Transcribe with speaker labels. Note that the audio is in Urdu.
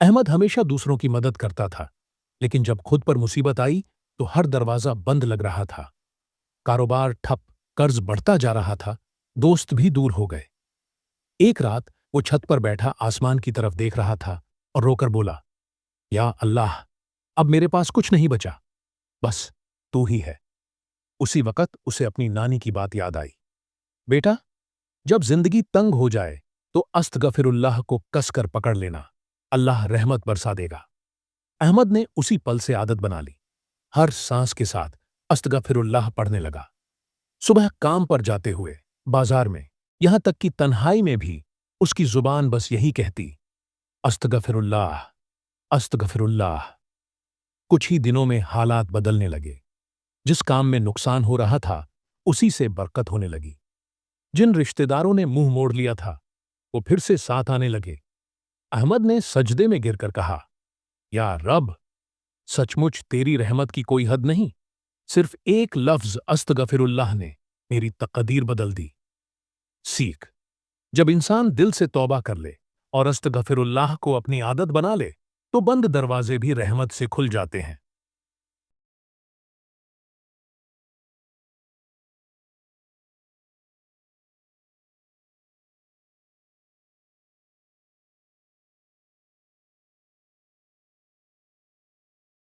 Speaker 1: احمد ہمیشہ دوسروں کی مدد کرتا تھا، لیکن جب خود پر مصیبت آئی تو ہر دروازہ بند لگ رہا تھا۔ کاروبار ٹھپ، قرض بڑھتا جا رہا تھا، دوست بھی دور ہو گئے۔ ایک رات وہ چھت پر بیٹھا آسمان کی طرف دیکھ رہا تھا اور رو کر بولا، یا اللہ، اب میرے پاس کچھ نہیں بچا، بس تو ہی ہے۔ اسی وقت اسے اپنی نانی کی بات یاد آئی۔ بیٹا، جب زندگی تنگ ہو جائے تو استغفر اللہ کو کس کر پکڑ لینا، اللہ رحمت برسا دے گا۔ احمد نے اسی پل سے عادت بنا لی، ہر سانس کے ساتھ استغفر اللہ پڑھنے لگا۔ صبح کام پر جاتے ہوئے، بازار میں، یہاں تک کہ تنہائی میں بھی اس کی زبان بس یہی کہتی، استغفر اللہ، استغفر اللہ۔ کچھ ہی دنوں میں حالات بدلنے لگے۔ جس کام میں نقصان ہو رہا تھا، اسی سے برکت ہونے لگی۔ جن رشتہ داروں نے منہ موڑ لیا تھا، وہ پھر سے ساتھ آنے لگے۔ احمد نے سجدے میں گر کر کہا، یا رب، سچ مچ تیری رحمت کی کوئی حد نہیں، صرف ایک لفظ استغفر اللہ نے میری تقدیر بدل دی۔ سیکھ: جب انسان دل سے توبہ کر لے اور استغفر اللہ کو اپنی عادت بنا لے تو بند دروازے بھی رحمت سے کھل جاتے ہیں۔